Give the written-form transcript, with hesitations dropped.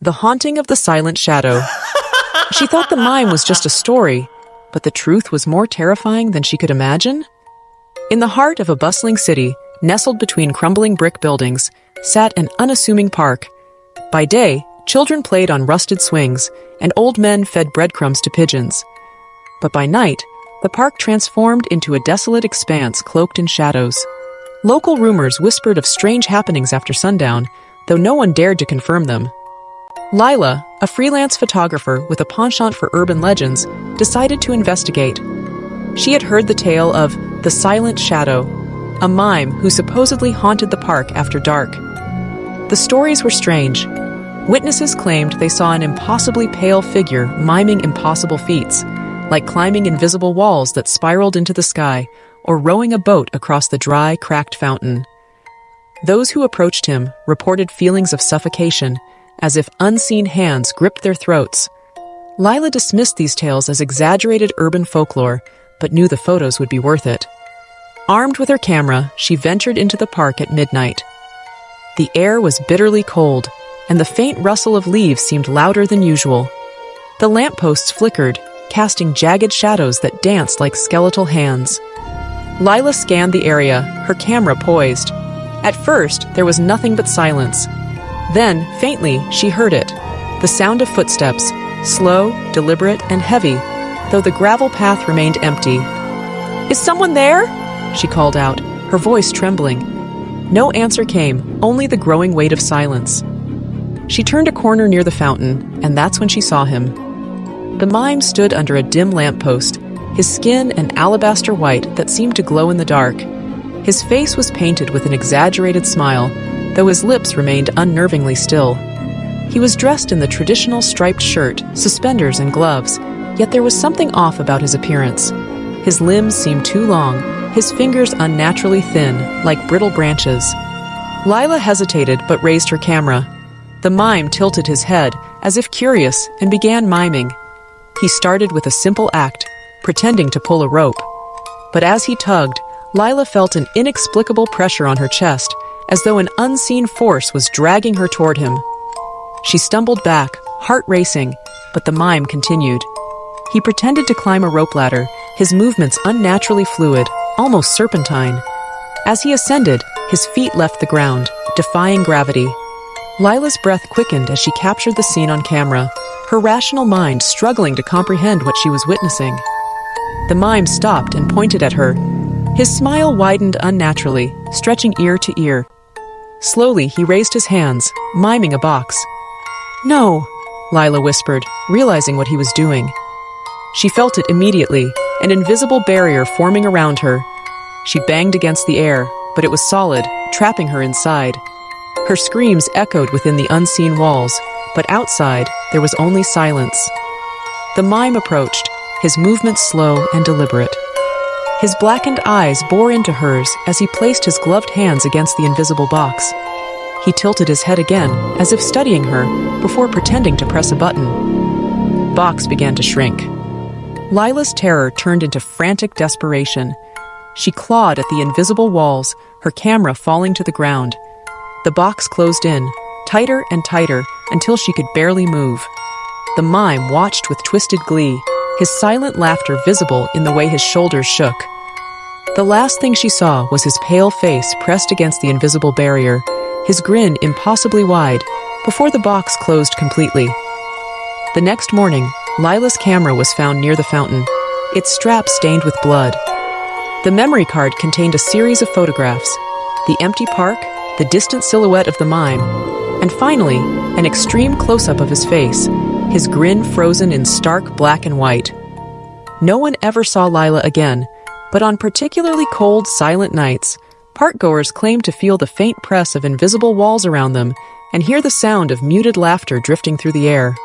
The Haunting of the Silent Shadow. She thought the mime was just a story, but the truth was more terrifying than she could imagine. In the heart of a bustling city, nestled between crumbling brick buildings, sat an unassuming park. By day, children played on rusted swings, and old men fed breadcrumbs to pigeons. But by night, the park transformed into a desolate expanse cloaked in shadows. Local rumors whispered of strange happenings after sundown, though no one dared to confirm them. Lila, a freelance photographer with a penchant for urban legends, decided to investigate. She had heard the tale of the Silent Shadow, a mime who supposedly haunted the park after dark. The stories were strange. Witnesses claimed they saw an impossibly pale figure miming impossible feats, like climbing invisible walls that spiraled into the sky or rowing a boat across the dry, cracked fountain. Those who approached him reported feelings of suffocation, as if unseen hands gripped their throats. Lila dismissed these tales as exaggerated urban folklore, but knew the photos would be worth it. Armed with her camera, she ventured into the park at midnight. The air was bitterly cold, and the faint rustle of leaves seemed louder than usual. The lampposts flickered, casting jagged shadows that danced like skeletal hands. Lila scanned the area, her camera poised. At first, there was nothing but silence. Then, faintly, she heard it. The sound of footsteps, slow, deliberate, and heavy, though the gravel path remained empty. "Is someone there?" she called out, her voice trembling. No answer came, only the growing weight of silence. She turned a corner near the fountain, and that's when she saw him. The mime stood under a dim lamppost, his skin an alabaster white that seemed to glow in the dark. His face was painted with an exaggerated smile, though his lips remained unnervingly still. He was dressed in the traditional striped shirt, suspenders, and gloves, yet there was something off about his appearance. His limbs seemed too long, his fingers unnaturally thin, like brittle branches. Lila hesitated but raised her camera. The mime tilted his head, as if curious, and began miming. He started with a simple act, pretending to pull a rope. But as he tugged, Lila felt an inexplicable pressure on her chest, as though an unseen force was dragging her toward him. She stumbled back, heart racing, but the mime continued. He pretended to climb a rope ladder, his movements unnaturally fluid, almost serpentine. As he ascended, his feet left the ground, defying gravity. Lila's breath quickened as she captured the scene on camera, her rational mind struggling to comprehend what she was witnessing. The mime stopped and pointed at her. His smile widened unnaturally, stretching ear to ear. Slowly, he raised his hands, miming a box. "No," Lila whispered, realizing what he was doing. She felt it immediately, an invisible barrier forming around her. She banged against the air, but it was solid, trapping her inside. Her screams echoed within the unseen walls, but outside, there was only silence. The mime approached, his movements slow and deliberate. His blackened eyes bore into hers as he placed his gloved hands against the invisible box. He tilted his head again, as if studying her, before pretending to press a button. Box began to shrink. Lila's terror turned into frantic desperation. She clawed at the invisible walls, her camera falling to the ground. The box closed in, tighter and tighter, until she could barely move. The mime watched with twisted glee, his silent laughter visible in the way his shoulders shook. The last thing she saw was his pale face pressed against the invisible barrier, his grin impossibly wide, before the box closed completely. The next morning, Lila's camera was found near the fountain, its strap stained with blood. The memory card contained a series of photographs: the empty park, the distant silhouette of the mime, and finally, an extreme close-up of his face, his grin frozen in stark black and white. No one ever saw Lila again, but on particularly cold, silent nights, parkgoers claimed to feel the faint press of invisible walls around them and hear the sound of muted laughter drifting through the air.